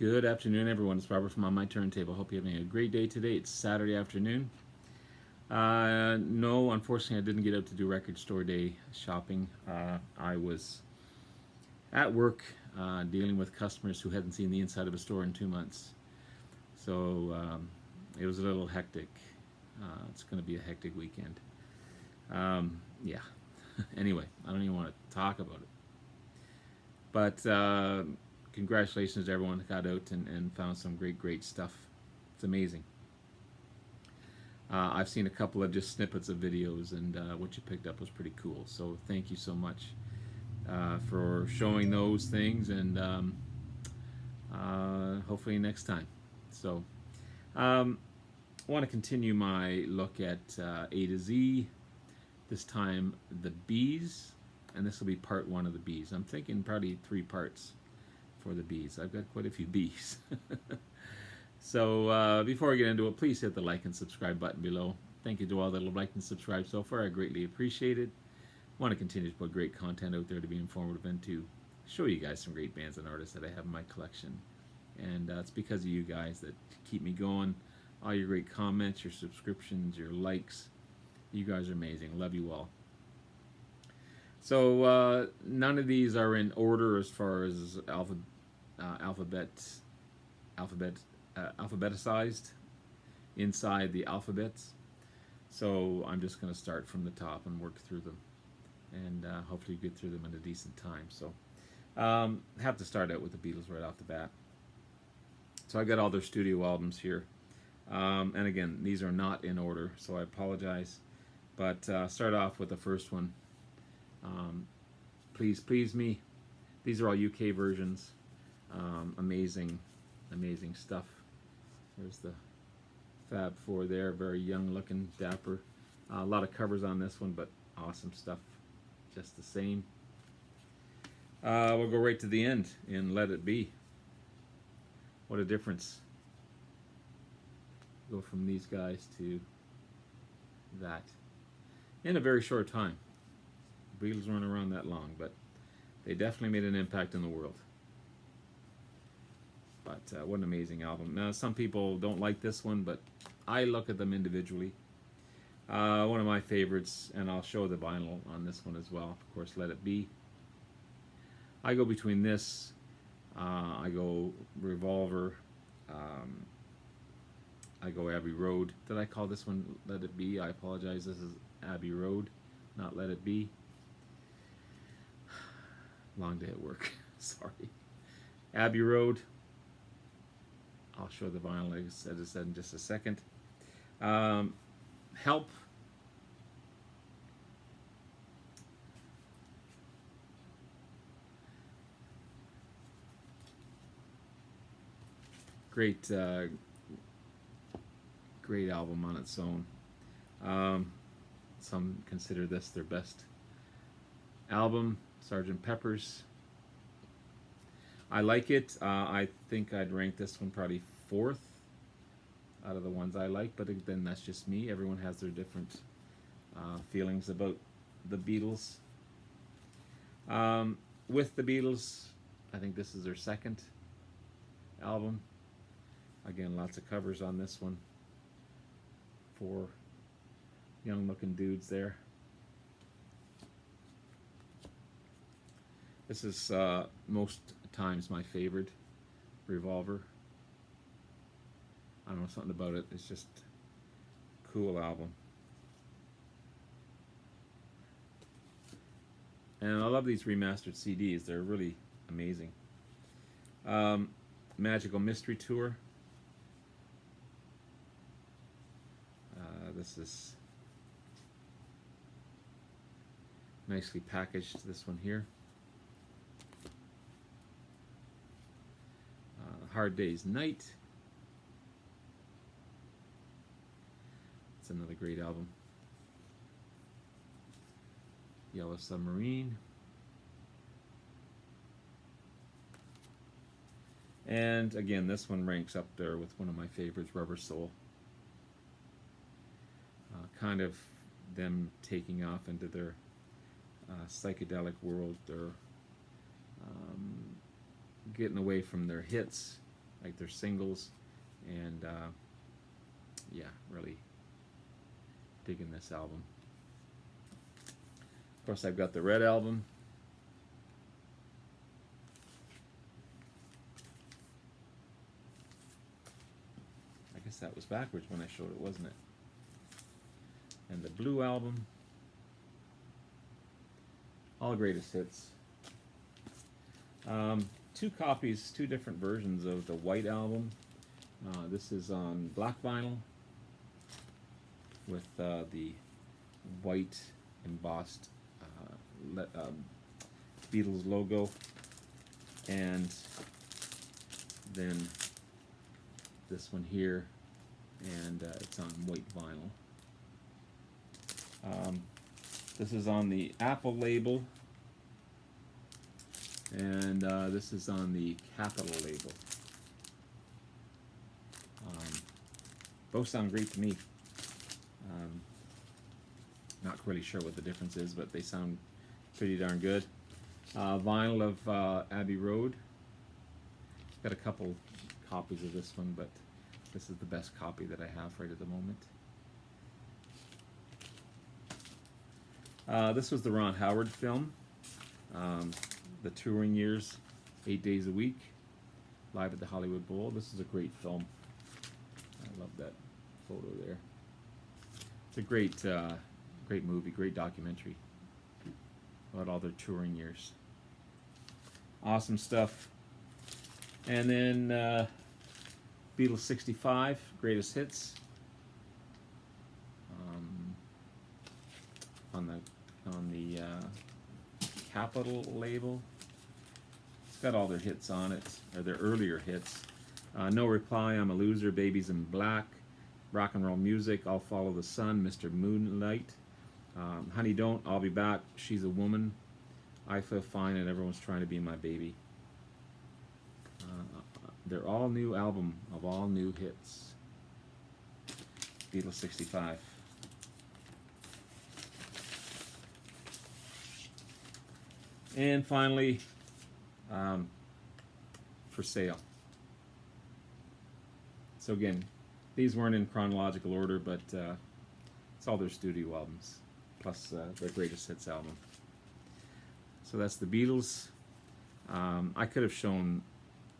Good afternoon, everyone. It's Robert from On My Turntable. Hope you're having a great day today. It's Saturday afternoon. No, unfortunately, I didn't get out to do record store day shopping. I was at work dealing with customers who hadn't seen the inside of a store in 2 months. So it was a little hectic. It's going to be a hectic weekend. Yeah. Anyway, I don't even want to talk about it. But congratulations to everyone that got out and found some great stuff. It's amazing. I've seen a couple of just snippets of videos, and what you picked up was pretty cool. So thank you so much for showing those things, and hopefully next time. So I want to continue my look at A to Z. This time the B's, and this will be part one of the B's. I'm thinking probably 3 parts for the B's. I've got quite a few B's. So before I get into it, please hit the like and subscribe button below. Thank you to all that have liked and subscribed so far. I greatly appreciate it. I want to continue to put great content out there to be informative and to show you guys some great bands and artists that I have in my collection. And it's because of you guys that keep me going. All your great comments, your subscriptions, your likes. You guys are amazing. Love you all. So none of these are in order as far as alphabetized inside the alphabets. So I'm just going to start from the top and work through them, and hopefully get through them in a decent time. So have to start out with the Beatles right off the bat. So I got all their studio albums here, and again, these are not in order, so I apologize. But start off with the first one. Please Please Me. These are all UK versions. Amazing stuff. There's the Fab Four there, very young looking, dapper. A lot of covers on this one, but awesome stuff just the same. We'll go right to the end in Let It Be. What a difference. Go from these guys to that in a very short time. The Beatles weren't around that long, but they definitely made an impact in the world. But what an amazing album. Now, some people don't like this one, but I look at them individually. One of my favorites, and I'll show the vinyl on this one as well. Of course, Let It Be. I go between this. I go Revolver. I go Abbey Road. Did I call this one Let It Be? I apologize. This is Abbey Road, not Let It Be. Long day at work. Sorry. Abbey Road. I'll show the vinyl, like I said, in just a second. Help. Great, great album on its own. Some consider this their best album, Sgt. Pepper's. I like it. I think I'd rank this one probably 4th out of the ones I like, but then that's just me. Everyone has their different feelings about the Beatles. With the Beatles, I think this is their 2nd album. Again, lots of covers on this one. 4 young looking dudes there. This is most times my favorite, Revolver. I don't know, something about it. It's just a cool album. And I love these remastered CDs. They're really amazing. Magical Mystery Tour. This is nicely packaged, this one here. Hard Day's Night. It's another great album. Yellow Submarine. And again, this one ranks up there with one of my favorites, Rubber Soul. Kind of them taking off into their psychedelic world. They're getting away from their hits like their singles, and yeah, really digging this album. Of course, I've got the Red album. I guess that was backwards when I showed it, wasn't it? And the Blue album. All greatest hits. Two copies, two different versions of the White album. This is on black vinyl with the white embossed Beatles logo, and then this one here, and it's on white vinyl. This is on the Apple label, and this is on the Capitol label. Both sound great to me. Not really sure what the difference is, but they sound pretty darn good. Vinyl of Abbey Road. Got a couple copies of this one, but this is the best copy that I have right at the moment. This was the Ron Howard film, the touring years, 8 days a week, live at the Hollywood Bowl. This is a great film. I love that photo there. It's a great, great movie, great documentary about all their touring years. Awesome stuff. And then Beatles 65, greatest hits. On the Capitol label. It's got all their hits on it, or their earlier hits. No Reply, I'm a Loser, Babies in Black, Rock and Roll Music, I'll Follow the Sun, Mr. Moonlight, Honey Don't, I'll Be Back, She's a Woman, I Feel Fine, and Everyone's Trying to Be My Baby. They're all new album of all new hits. Beatles 65. And finally, For Sale. So again, these weren't in chronological order, but it's all their studio albums, plus their greatest hits album. So that's the Beatles. I could have shown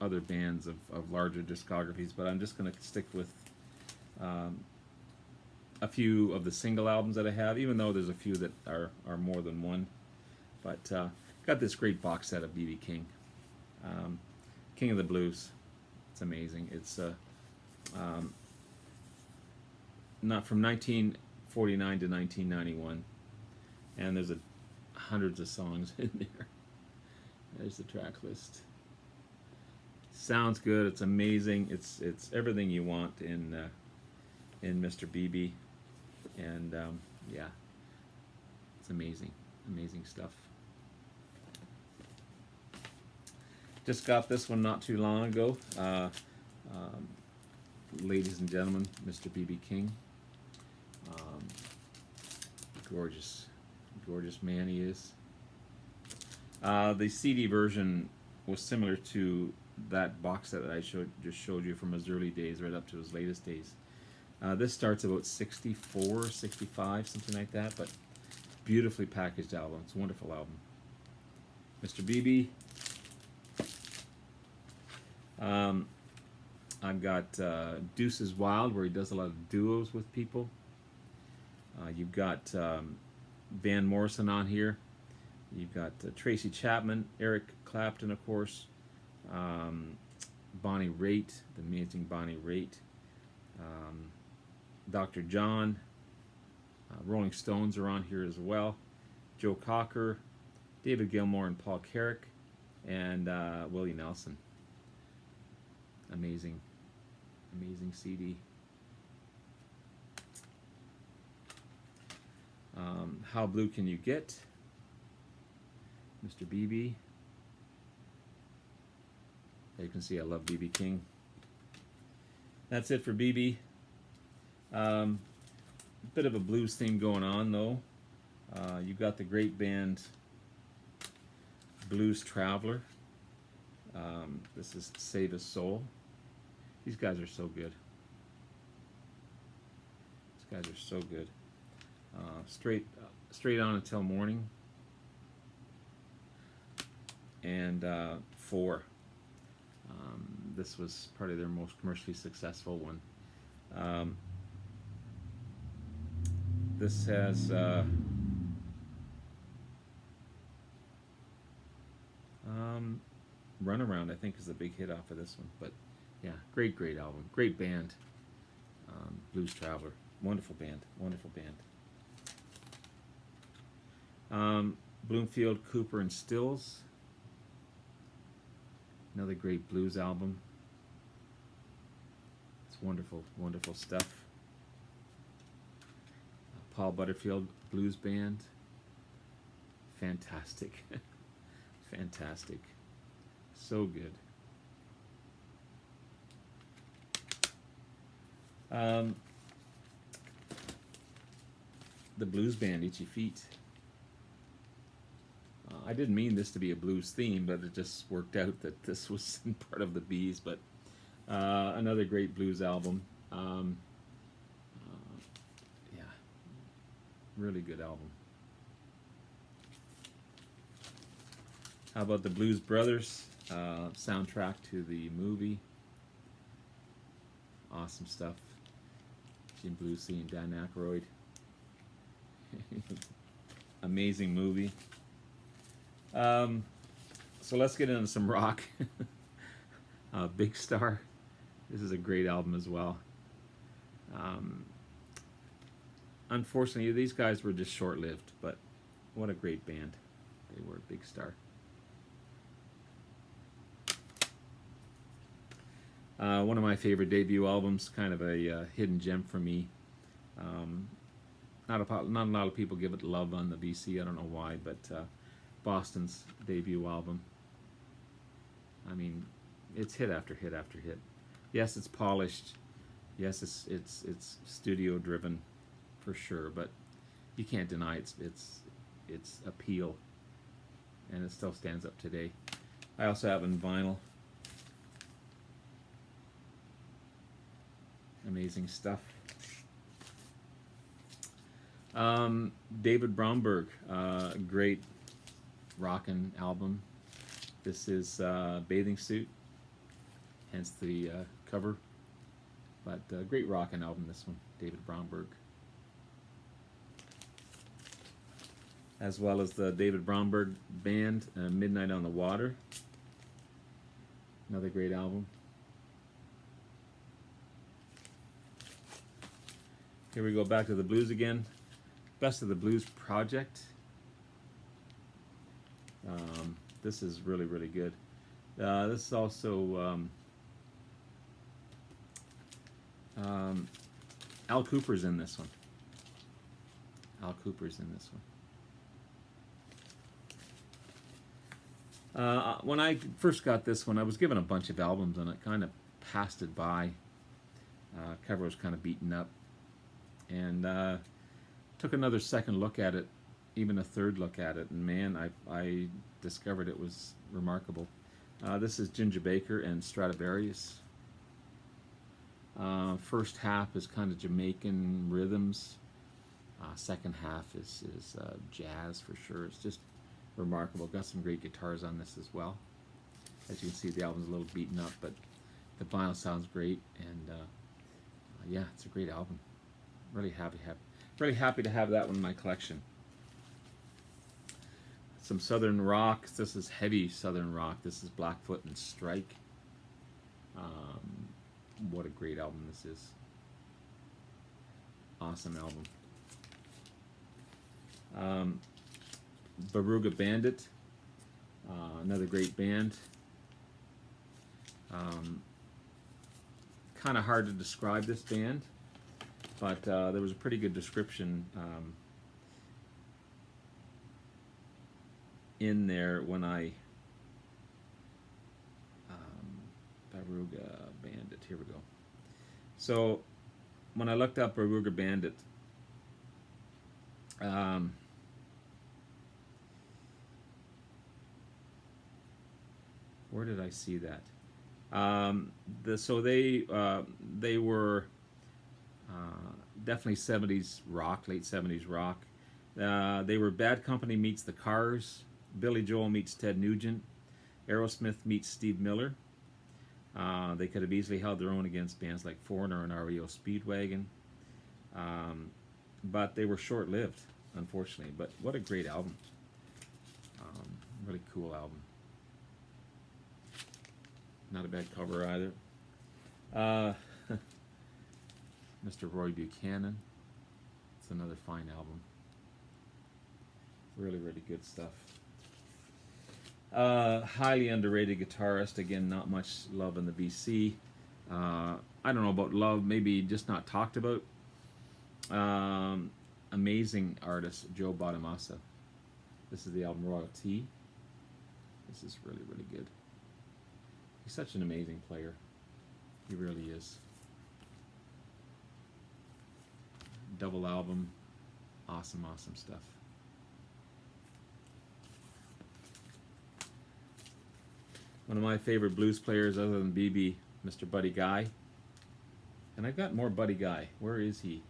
other bands of larger discographies, but I'm just going to stick with a few of the single albums that I have, even though there's a few that are more than one. But got this great box set of B.B. King, King of the Blues. It's amazing. It's not from 1949 to 1991, and there's hundreds of songs in there. There's the track list. Sounds good. It's amazing. It's everything you want in Mr. BB, and yeah, it's amazing stuff. Just got this one not too long ago. Ladies and gentlemen, Mr. BB King. Gorgeous man he is. The CD version was similar to that box set that I just showed you from his early days right up to his latest days. This starts about 64, 65, something like that, but beautifully packaged album. It's a wonderful album. Mr. BB. I've got Deuces Wild, where he does a lot of duos with people. You've got Van Morrison on here. You've got Tracy Chapman, Eric Clapton, of course, Bonnie Raitt, the amazing Bonnie Raitt, Dr. John, Rolling Stones are on here as well, Joe Cocker, David Gilmour and Paul Carrick, and Willie Nelson. Amazing CD. How Blue Can You Get? Mr. BB. There you can see I love BB King. That's it for BB. Bit of a blues theme going on though. You've got the great band Blues Traveler. This is Save His Soul. These guys are so good. These guys are so good. Straight on until morning. And 4. This was probably their most commercially successful one. This has Runaround, I think, is the big hit off of this one. But yeah, great album, great band. Blues Traveler, wonderful band, wonderful band. Bloomfield, Cooper, and Stills, another great blues album. It's wonderful, wonderful stuff. Paul Butterfield Blues Band, fantastic, fantastic, so good. The Blues Band, Itchy Feet. I didn't mean this to be a blues theme, but it just worked out that this was part of the Bees. But another great blues album. Yeah, really good album. How about the Blues Brothers soundtrack to the movie? Awesome stuff. Jim Belushi and Dan Aykroyd. Amazing movie. So let's get into some rock. Big Star. This is a great album as well. Unfortunately, these guys were just short-lived, but what a great band they were. Big Star. One of my favorite debut albums, kind of a hidden gem for me. Not a lot of people give it love on the BC. I don't know why, but Boston's debut album. I mean, it's hit after hit after hit. Yes, it's polished. Yes, it's studio driven, for sure. But you can't deny its appeal, and it still stands up today. I also have it in vinyl. Amazing stuff. David Bromberg, great rockin' album. This is Bathing Suit, hence the cover. But great rockin' album, this one, David Bromberg. As well as the David Bromberg Band, Midnight on the Water. Another great album. Here we go back to the blues again. Best of the Blues Project. This is really, really good. This is also Al Cooper's in this one. Al Cooper's in this one. When I first got this one, I was given a bunch of albums and it kind of passed it by. Cover was kind of beaten up. And took another second look at it, even a third look at it, and man, I discovered it was remarkable. This is Ginger Baker and Stradivarius. First half is kind of Jamaican rhythms. Second half is jazz for sure. It's just remarkable. Got some great guitars on this as well. As you can see, the album's a little beaten up, but the vinyl sounds great, and yeah, it's a great album. Really happy to have that one in my collection. Some Southern rock. This is heavy Southern rock. This is Blackfoot and Strike. What a great album this is. Awesome album. Baruga Bandit. Another great band. Kind of hard to describe this band, but there was a pretty good description in there when I Baruga Bandit. Here we go. So when I looked up Baruga Bandit, where did I see that? So they were definitely 70s rock, late 70s rock. They were Bad Company meets the Cars, Billy Joel meets Ted Nugent, Aerosmith meets Steve Miller. They could have easily held their own against bands like Foreigner and REO Speedwagon, um, but they were short-lived, unfortunately. But what a great album! Really cool album. Not a bad cover either. Uh, Mr. Roy Buchanan. It's another fine album. Really, really good stuff. Highly underrated guitarist. Again, not much love in the BC. I don't know about love, maybe just not talked about. Amazing artist, Joe Bonamassa. This is the album Royalty. This is really, really good. He's such an amazing player. He really is. Double album. Awesome, awesome stuff. One of my favorite blues players other than BB, Mr. Buddy Guy. And I've got more Buddy Guy. Where is he?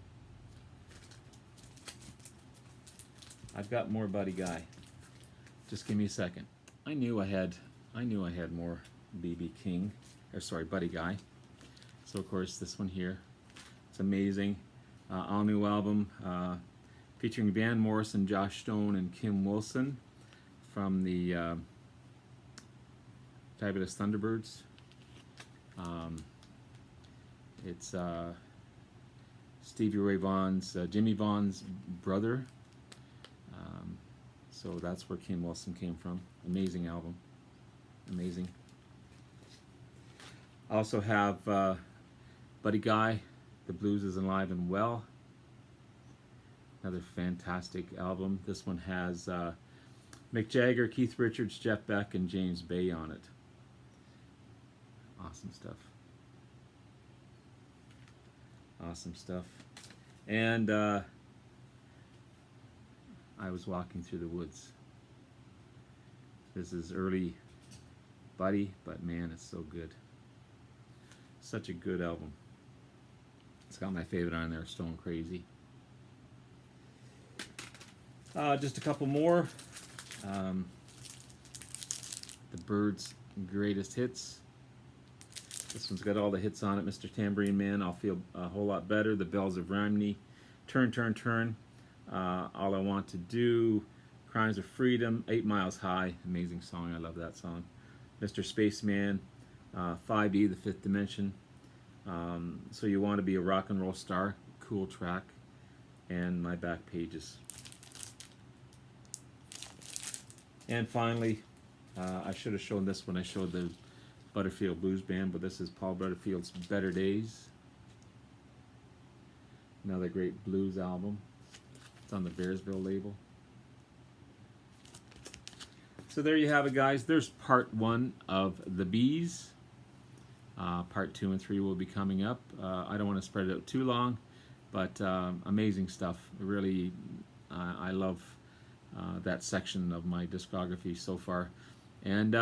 I've got more Buddy Guy. Just give me a second. I knew I had more BB King, or sorry, Buddy Guy. So of course this one here, it's amazing. All new album featuring Van Morrison, Josh Stone, and Kim Wilson from the Fabulous Thunderbirds. It's Stevie Ray Vaughan's, Jimmy Vaughan's brother. So that's where Kim Wilson came from. Amazing album. Amazing. I also have Buddy Guy, The Blues is Alive and Well. Another fantastic album. This one has Mick Jagger, Keith Richards, Jeff Beck, and James Bay on it. Awesome stuff. Awesome stuff. And I Was Walking Through the Woods. This is early Buddy, but man, it's so good. Such a good album. It's got my favorite on there, Stone Crazy. Just a couple more. The Byrds' Greatest Hits. This one's got all the hits on it. Mr. Tambourine Man, I'll Feel a Whole Lot Better. The Bells of Romney, Turn, Turn, Turn. All I Want to Do, Crimes of Freedom, 8 Miles High. Amazing song. I love that song. Mr. Spaceman, 5E, The Fifth Dimension. So You Want to Be a Rock and Roll Star. Cool track. And My Back Pages. And finally, I should have shown this when I showed the Butterfield Blues Band, but this is Paul Butterfield's Better Days. Another great blues album. It's on the Bearsville label. So there you have it, guys. There's part 1 of The Bees. Part 2 and 3 will be coming up. I don't want to spread it out too long, but amazing stuff. Really, I love that section of my discography so far. And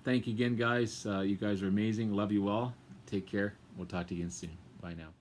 thank you again, guys. You guys are amazing. Love you all. Take care. We'll talk to you again soon. Bye now.